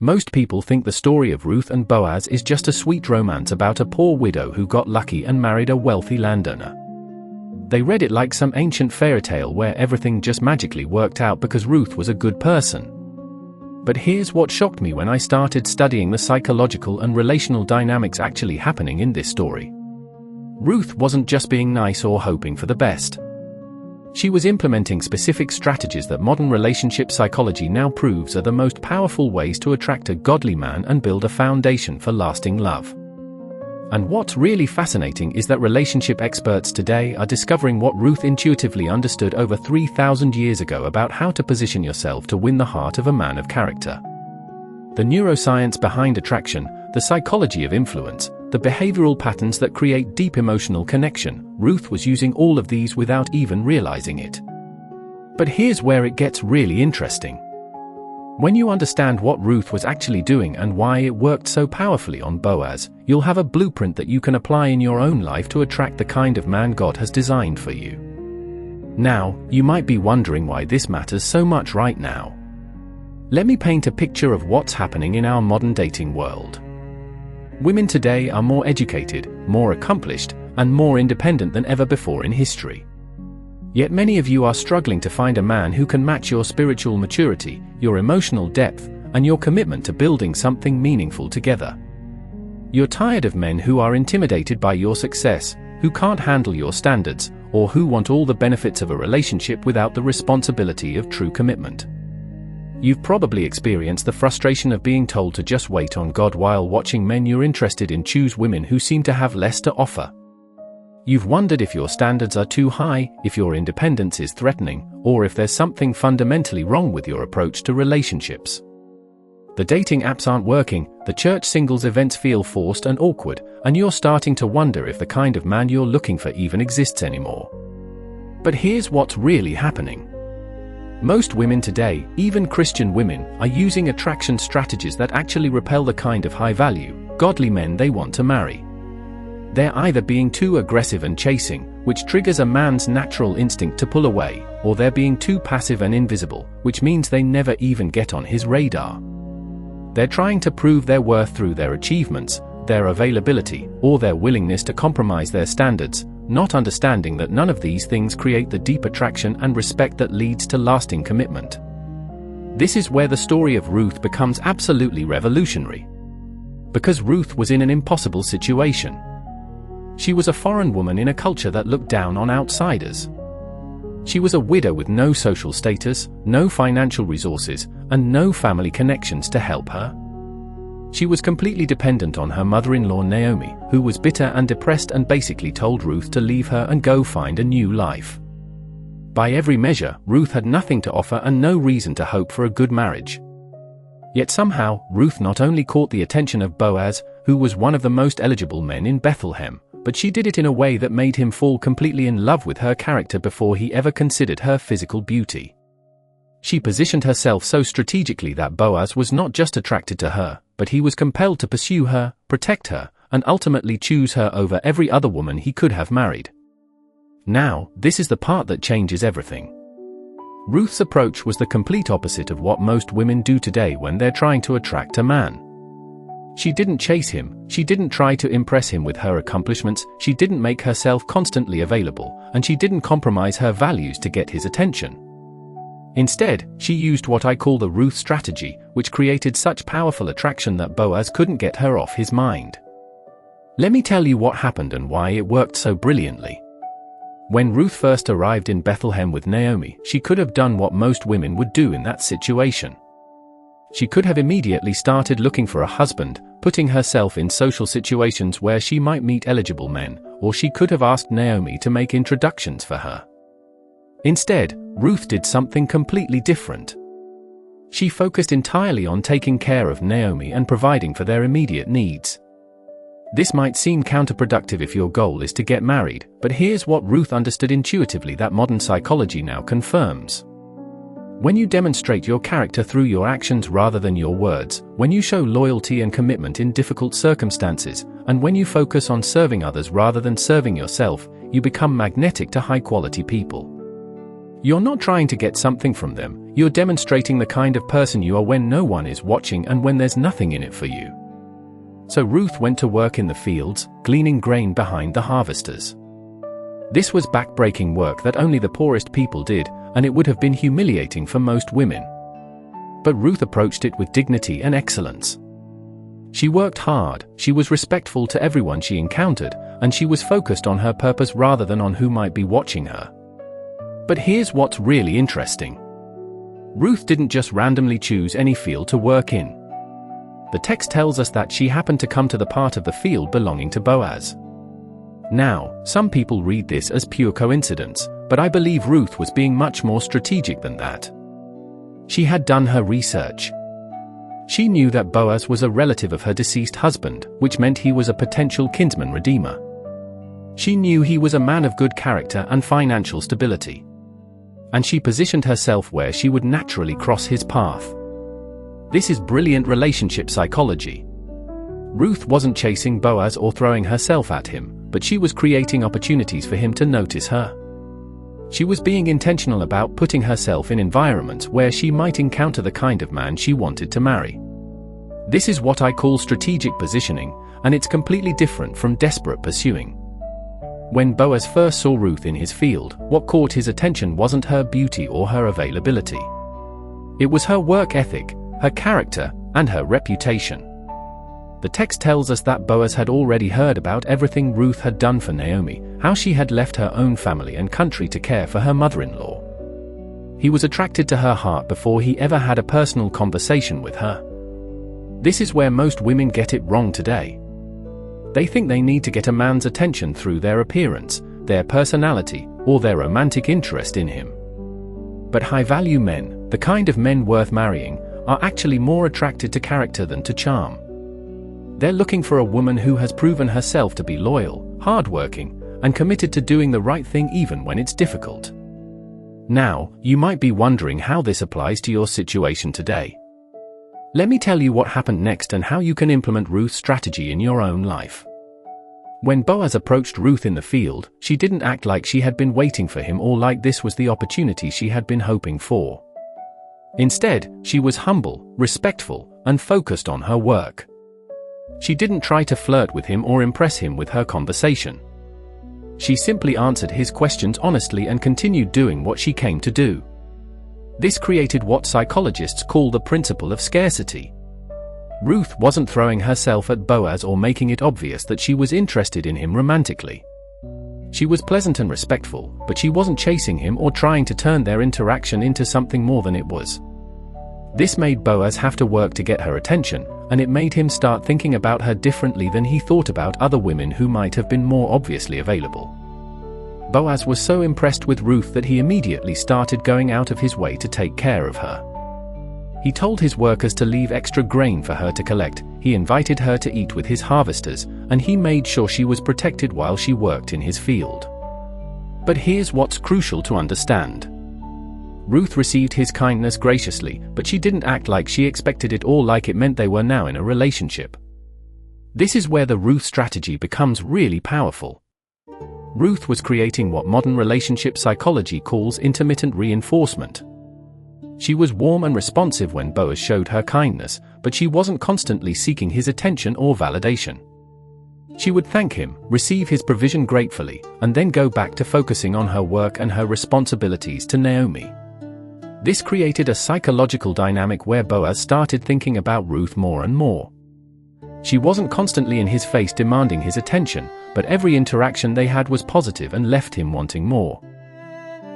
Most people think the story of Ruth and Boaz is just a sweet romance about a poor widow who got lucky and married a wealthy landowner. They read it like some ancient fairy tale where everything just magically worked out because Ruth was a good person. But here's what shocked me when I started studying the psychological and relational dynamics actually happening in this story. Ruth wasn't just being nice or hoping for the best. She was implementing specific strategies that modern relationship psychology now proves are the most powerful ways to attract a godly man and build a foundation for lasting love. And what's really fascinating is that relationship experts today are discovering what Ruth intuitively understood over 3,000 years ago about how to position yourself to win the heart of a man of character. The neuroscience behind attraction, the psychology of influence, the behavioral patterns that create deep emotional connection, Ruth was using all of these without even realizing it. But here's where it gets really interesting. When you understand what Ruth was actually doing and why it worked so powerfully on Boaz, you'll have a blueprint that you can apply in your own life to attract the kind of man God has designed for you. Now, you might be wondering why this matters so much right now. Let me paint a picture of what's happening in our modern dating world. Women today are more educated, more accomplished, and more independent than ever before in history. Yet many of you are struggling to find a man who can match your spiritual maturity, your emotional depth, and your commitment to building something meaningful together. You're tired of men who are intimidated by your success, who can't handle your standards, or who want all the benefits of a relationship without the responsibility of true commitment. You've probably experienced the frustration of being told to just wait on God while watching men you're interested in choose women who seem to have less to offer. You've wondered if your standards are too high, if your independence is threatening, or if there's something fundamentally wrong with your approach to relationships. The dating apps aren't working, the church singles events feel forced and awkward, and you're starting to wonder if the kind of man you're looking for even exists anymore. But here's what's really happening. Most women today, even Christian women, are using attraction strategies that actually repel the kind of high-value, godly men they want to marry. They're either being too aggressive and chasing, which triggers a man's natural instinct to pull away, or they're being too passive and invisible, which means they never even get on his radar. They're trying to prove their worth through their achievements, their availability, or their willingness to compromise their standards, not understanding that none of these things create the deep attraction and respect that leads to lasting commitment. This is where the story of Ruth becomes absolutely revolutionary. Because Ruth was in an impossible situation. She was a foreign woman in a culture that looked down on outsiders. She was a widow with no social status, no financial resources, and no family connections to help her. She was completely dependent on her mother-in-law Naomi, who was bitter and depressed and basically told Ruth to leave her and go find a new life. By every measure, Ruth had nothing to offer and no reason to hope for a good marriage. Yet somehow, Ruth not only caught the attention of Boaz, who was one of the most eligible men in Bethlehem, but she did it in a way that made him fall completely in love with her character before he ever considered her physical beauty. She positioned herself so strategically that Boaz was not just attracted to her, but he was compelled to pursue her, protect her, and ultimately choose her over every other woman he could have married. Now, this is the part that changes everything. Ruth's approach was the complete opposite of what most women do today when they're trying to attract a man. She didn't chase him, she didn't try to impress him with her accomplishments, she didn't make herself constantly available, and she didn't compromise her values to get his attention. Instead, she used what I call the Ruth strategy, which created such powerful attraction that Boaz couldn't get her off his mind. Let me tell you what happened and why it worked so brilliantly. When Ruth first arrived in Bethlehem with Naomi, she could have done what most women would do in that situation. She could have immediately started looking for a husband, putting herself in social situations where she might meet eligible men, or she could have asked Naomi to make introductions for her. Instead, Ruth did something completely different. She focused entirely on taking care of Naomi and providing for their immediate needs. This might seem counterproductive if your goal is to get married, but here's what Ruth understood intuitively that modern psychology now confirms. When you demonstrate your character through your actions rather than your words, when you show loyalty and commitment in difficult circumstances, and when you focus on serving others rather than serving yourself, you become magnetic to high-quality people. You're not trying to get something from them, You're demonstrating the kind of person you are when no one is watching and when there's nothing in it for you." So Ruth went to work in the fields, gleaning grain behind the harvesters. This was back-breaking work that only the poorest people did, and it would have been humiliating for most women. But Ruth approached it with dignity and excellence. She worked hard, she was respectful to everyone she encountered, and she was focused on her purpose rather than on who might be watching her. But here's what's really interesting. Ruth didn't just randomly choose any field to work in. The text tells us that she happened to come to the part of the field belonging to Boaz. Now, some people read this as pure coincidence, but I believe Ruth was being much more strategic than that. She had done her research. She knew that Boaz was a relative of her deceased husband, which meant he was a potential kinsman redeemer. She knew he was a man of good character and financial stability. And she positioned herself where she would naturally cross his path. This is brilliant relationship psychology. Ruth wasn't chasing Boaz or throwing herself at him, but she was creating opportunities for him to notice her. She was being intentional about putting herself in environments where she might encounter the kind of man she wanted to marry. This is what I call strategic positioning, and it's completely different from desperate pursuing. When Boaz first saw Ruth in his field, what caught his attention wasn't her beauty or her availability. It was her work ethic, her character, and her reputation. The text tells us that Boaz had already heard about everything Ruth had done for Naomi, how she had left her own family and country to care for her mother-in-law. He was attracted to her heart before he ever had a personal conversation with her. This is where most women get it wrong today. They think they need to get a man's attention through their appearance, their personality, or their romantic interest in him. But high-value men, the kind of men worth marrying, are actually more attracted to character than to charm. They're looking for a woman who has proven herself to be loyal, hardworking, and committed to doing the right thing even when it's difficult. Now, you might be wondering how this applies to your situation today. Let me tell you what happened next and how you can implement Ruth's strategy in your own life. When Boaz approached Ruth in the field, she didn't act like she had been waiting for him or like this was the opportunity she had been hoping for. Instead, she was humble, respectful, and focused on her work. She didn't try to flirt with him or impress him with her conversation. She simply answered his questions honestly and continued doing what she came to do. This created what psychologists call the principle of scarcity. Ruth wasn't throwing herself at Boaz or making it obvious that she was interested in him romantically. She was pleasant and respectful, but she wasn't chasing him or trying to turn their interaction into something more than it was. This made Boaz have to work to get her attention, and it made him start thinking about her differently than he thought about other women who might have been more obviously available. Boaz was so impressed with Ruth that he immediately started going out of his way to take care of her. He told his workers to leave extra grain for her to collect, he invited her to eat with his harvesters, and he made sure she was protected while she worked in his field. But here's what's crucial to understand. Ruth received his kindness graciously, but she didn't act like she expected it or like it meant they were now in a relationship. This is where the Ruth strategy becomes really powerful. Ruth was creating what modern relationship psychology calls intermittent reinforcement. She was warm and responsive when Boaz showed her kindness, but she wasn't constantly seeking his attention or validation. She would thank him, receive his provision gratefully, and then go back to focusing on her work and her responsibilities to Naomi. This created a psychological dynamic where Boaz started thinking about Ruth more and more. She wasn't constantly in his face demanding his attention, but every interaction they had was positive and left him wanting more.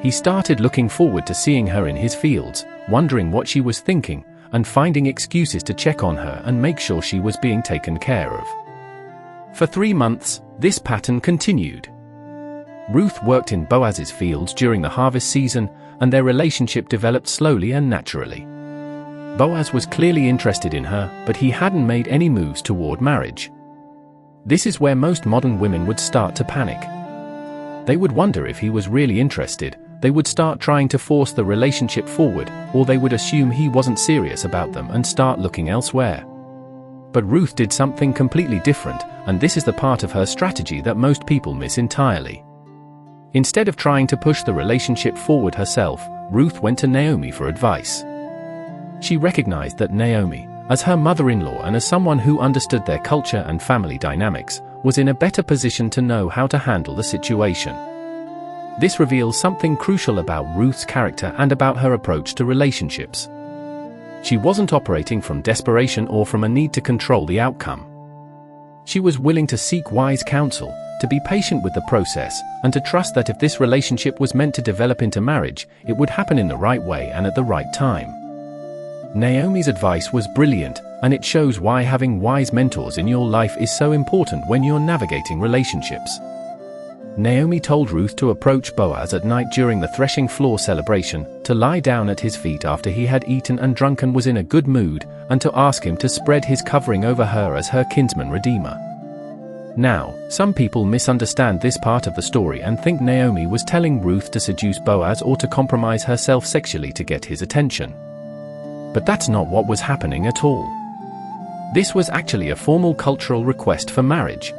He started looking forward to seeing her in his fields, wondering what she was thinking, and finding excuses to check on her and make sure she was being taken care of. For 3 months, this pattern continued. Ruth worked in Boaz's fields during the harvest season, and their relationship developed slowly and naturally. Boaz was clearly interested in her, but he hadn't made any moves toward marriage. This is where most modern women would start to panic. They would wonder if he was really interested, they would start trying to force the relationship forward, or they would assume he wasn't serious about them and start looking elsewhere. But Ruth did something completely different, and this is the part of her strategy that most people miss entirely. Instead of trying to push the relationship forward herself, Ruth went to Naomi for advice. She recognized that Naomi, as her mother-in-law and as someone who understood their culture and family dynamics, was in a better position to know how to handle the situation. This reveals something crucial about Ruth's character and about her approach to relationships. She wasn't operating from desperation or from a need to control the outcome. She was willing to seek wise counsel, to be patient with the process, and to trust that if this relationship was meant to develop into marriage, it would happen in the right way and at the right time. Naomi's advice was brilliant, and it shows why having wise mentors in your life is so important when you're navigating relationships. Naomi told Ruth to approach Boaz at night during the threshing floor celebration, to lie down at his feet after he had eaten and drunk and was in a good mood, and to ask him to spread his covering over her as her kinsman redeemer. Now, some people misunderstand this part of the story and think Naomi was telling Ruth to seduce Boaz or to compromise herself sexually to get his attention. But that's not what was happening at all. This was actually a formal cultural request for marriage.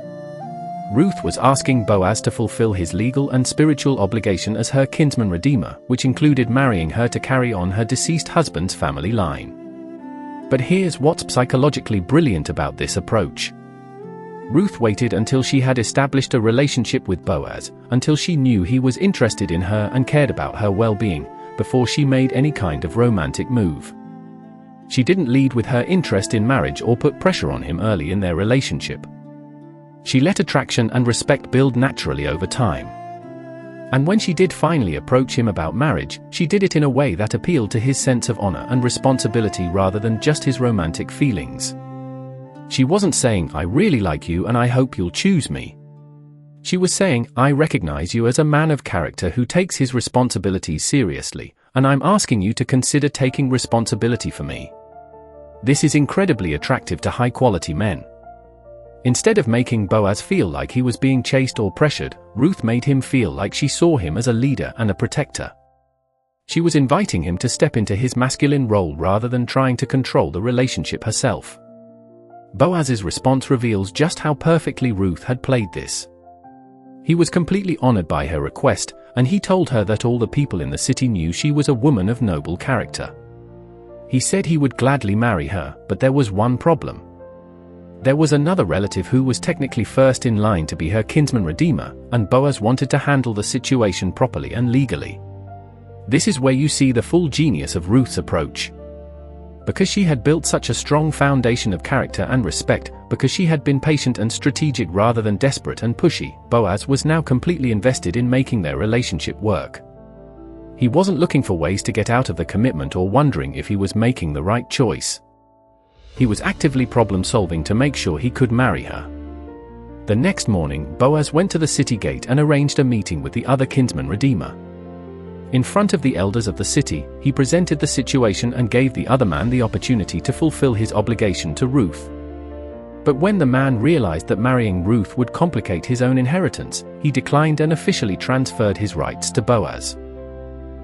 Ruth was asking Boaz to fulfill his legal and spiritual obligation as her kinsman redeemer, which included marrying her to carry on her deceased husband's family line. But here's what's psychologically brilliant about this approach. Ruth waited until she had established a relationship with Boaz, until she knew he was interested in her and cared about her well-being, before she made any kind of romantic move. She didn't lead with her interest in marriage or put pressure on him early in their relationship. She let attraction and respect build naturally over time. And when she did finally approach him about marriage, she did it in a way that appealed to his sense of honor and responsibility rather than just his romantic feelings. She wasn't saying, "I really like you and I hope you'll choose me." She was saying, "I recognize you as a man of character who takes his responsibilities seriously, and I'm asking you to consider taking responsibility for me." This is incredibly attractive to high-quality men. Instead of making Boaz feel like he was being chased or pressured, Ruth made him feel like she saw him as a leader and a protector. She was inviting him to step into his masculine role rather than trying to control the relationship herself. Boaz's response reveals just how perfectly Ruth had played this. He was completely honored by her request, and he told her that all the people in the city knew she was a woman of noble character. He said he would gladly marry her, but there was one problem. There was another relative who was technically first in line to be her kinsman redeemer, and Boaz wanted to handle the situation properly and legally. This is where you see the full genius of Ruth's approach. Because she had built such a strong foundation of character and respect, because she had been patient and strategic rather than desperate and pushy, Boaz was now completely invested in making their relationship work. He wasn't looking for ways to get out of the commitment or wondering if he was making the right choice. He was actively problem-solving to make sure he could marry her. The next morning, Boaz went to the city gate and arranged a meeting with the other kinsman redeemer. In front of the elders of the city, he presented the situation and gave the other man the opportunity to fulfill his obligation to Ruth. But when the man realized that marrying Ruth would complicate his own inheritance, he declined and officially transferred his rights to Boaz.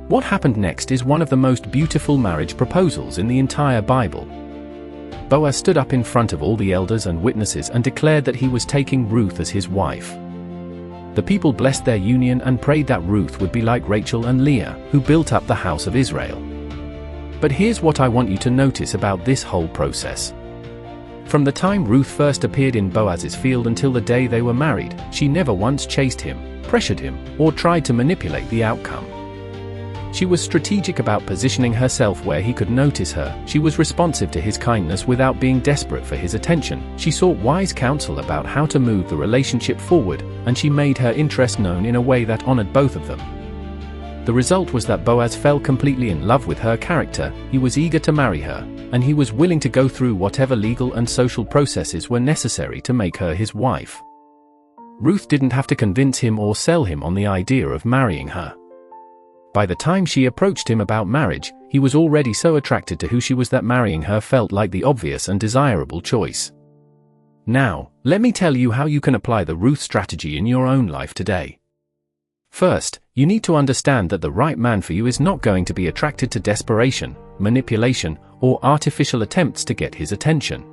What happened next is one of the most beautiful marriage proposals in the entire Bible. Boaz stood up in front of all the elders and witnesses and declared that he was taking Ruth as his wife. The people blessed their union and prayed that Ruth would be like Rachel and Leah, who built up the house of Israel. But here's what I want you to notice about this whole process. From the time Ruth first appeared in Boaz's field until the day they were married, she never once chased him, pressured him, or tried to manipulate the outcome. She was strategic about positioning herself where he could notice her. She was responsive to his kindness without being desperate for his attention. She sought wise counsel about how to move the relationship forward, and she made her interest known in a way that honored both of them. The result was that Boaz fell completely in love with her character, he was eager to marry her, and he was willing to go through whatever legal and social processes were necessary to make her his wife. Ruth didn't have to convince him or sell him on the idea of marrying her. By the time she approached him about marriage, he was already so attracted to who she was that marrying her felt like the obvious and desirable choice. Now, let me tell you how you can apply the Ruth strategy in your own life today. First, you need to understand that the right man for you is not going to be attracted to desperation, manipulation, or artificial attempts to get his attention.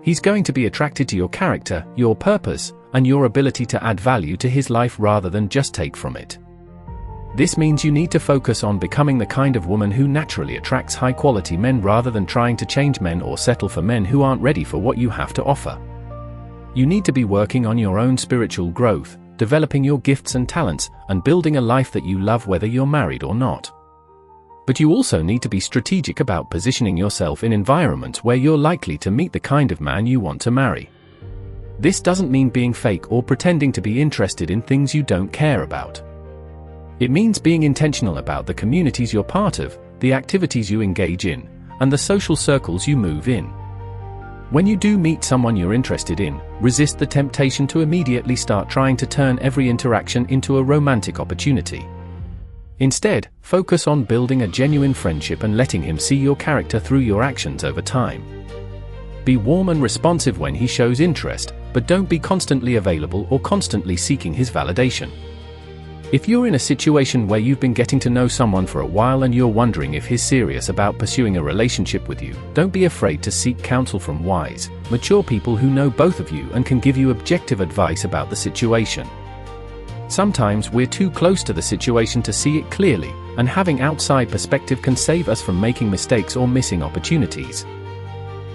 He's going to be attracted to your character, your purpose, and your ability to add value to his life rather than just take from it. This means you need to focus on becoming the kind of woman who naturally attracts high-quality men rather than trying to change men or settle for men who aren't ready for what you have to offer. You need to be working on your own spiritual growth, developing your gifts and talents, and building a life that you love whether you're married or not. But you also need to be strategic about positioning yourself in environments where you're likely to meet the kind of man you want to marry. This doesn't mean being fake or pretending to be interested in things you don't care about. It means being intentional about the communities you're part of, the activities you engage in, and the social circles you move in. When you do meet someone you're interested in, resist the temptation to immediately start trying to turn every interaction into a romantic opportunity. Instead, focus on building a genuine friendship and letting him see your character through your actions over time. Be warm and responsive when he shows interest, but don't be constantly available or constantly seeking his validation. If you're in a situation where you've been getting to know someone for a while and you're wondering if he's serious about pursuing a relationship with you, don't be afraid to seek counsel from wise, mature people who know both of you and can give you objective advice about the situation. Sometimes we're too close to the situation to see it clearly, and having outside perspective can save us from making mistakes or missing opportunities.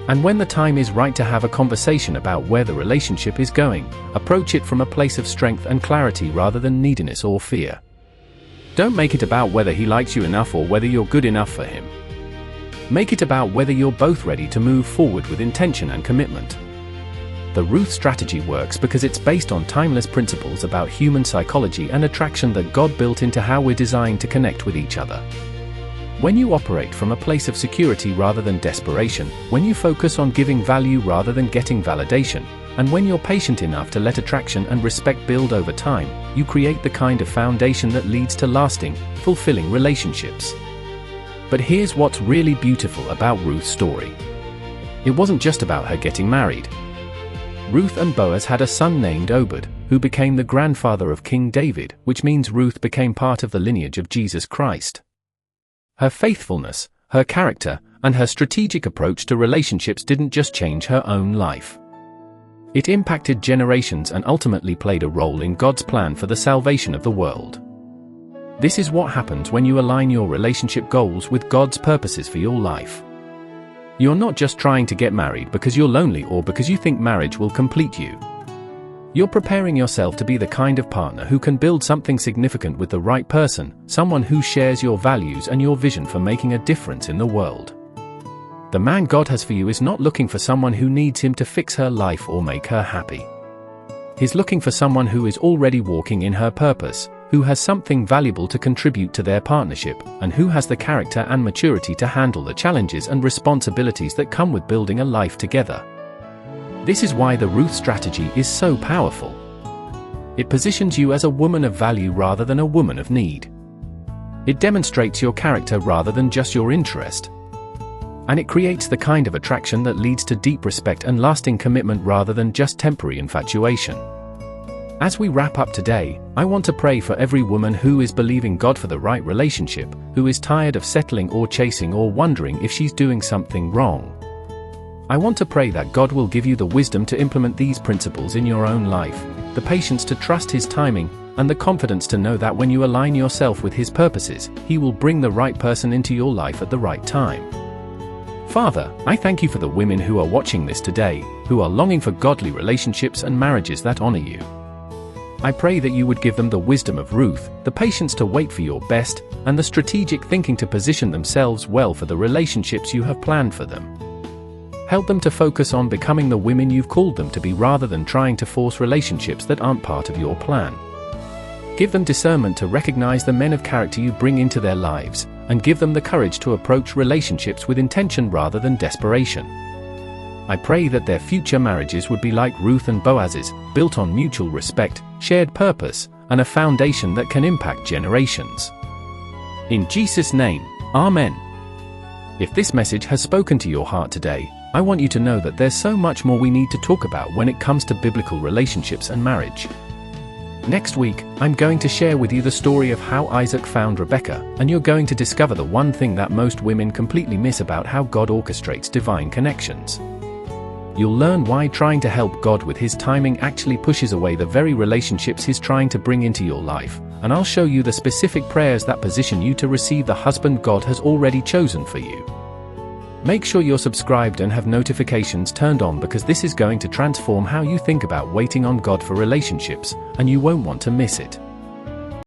And when the time is right to have a conversation about where the relationship is going, approach it from a place of strength and clarity rather than neediness or fear. Don't make it about whether he likes you enough or whether you're good enough for him. Make it about whether you're both ready to move forward with intention and commitment. The Ruth strategy works because it's based on timeless principles about human psychology and attraction that God built into how we're designed to connect with each other. When you operate from a place of security rather than desperation, when you focus on giving value rather than getting validation, and when you're patient enough to let attraction and respect build over time, you create the kind of foundation that leads to lasting, fulfilling relationships. But here's what's really beautiful about Ruth's story. It wasn't just about her getting married. Ruth and Boaz had a son named Obed, who became the grandfather of King David, which means Ruth became part of the lineage of Jesus Christ. Her faithfulness, her character, and her strategic approach to relationships didn't just change her own life. It impacted generations and ultimately played a role in God's plan for the salvation of the world. This is what happens when you align your relationship goals with God's purposes for your life. You're not just trying to get married because you're lonely or because you think marriage will complete you. You're preparing yourself to be the kind of partner who can build something significant with the right person, someone who shares your values and your vision for making a difference in the world. The man God has for you is not looking for someone who needs him to fix her life or make her happy. He's looking for someone who is already walking in her purpose, who has something valuable to contribute to their partnership, and who has the character and maturity to handle the challenges and responsibilities that come with building a life together. This is why the Ruth strategy is so powerful. It positions you as a woman of value rather than a woman of need. It demonstrates your character rather than just your interest. And it creates the kind of attraction that leads to deep respect and lasting commitment rather than just temporary infatuation. As we wrap up today, I want to pray for every woman who is believing God for the right relationship, who is tired of settling or chasing or wondering if she's doing something wrong. I want to pray that God will give you the wisdom to implement these principles in your own life, the patience to trust His timing, and the confidence to know that when you align yourself with His purposes, He will bring the right person into your life at the right time. Father, I thank you for the women who are watching this today, who are longing for godly relationships and marriages that honor you. I pray that you would give them the wisdom of Ruth, the patience to wait for your best, and the strategic thinking to position themselves well for the relationships you have planned for them. Help them to focus on becoming the women you've called them to be rather than trying to force relationships that aren't part of your plan. Give them discernment to recognize the men of character you bring into their lives, and give them the courage to approach relationships with intention rather than desperation. I pray that their future marriages would be like Ruth and Boaz's, built on mutual respect, shared purpose, and a foundation that can impact generations. In Jesus' name, Amen. If this message has spoken to your heart today, I want you to know that there's so much more we need to talk about when it comes to biblical relationships and marriage. Next week, I'm going to share with you the story of how Isaac found Rebekah, and you're going to discover the one thing that most women completely miss about how God orchestrates divine connections. You'll learn why trying to help God with His timing actually pushes away the very relationships He's trying to bring into your life, and I'll show you the specific prayers that position you to receive the husband God has already chosen for you. Make sure you're subscribed and have notifications turned on, because this is going to transform how you think about waiting on God for relationships, and you won't want to miss it.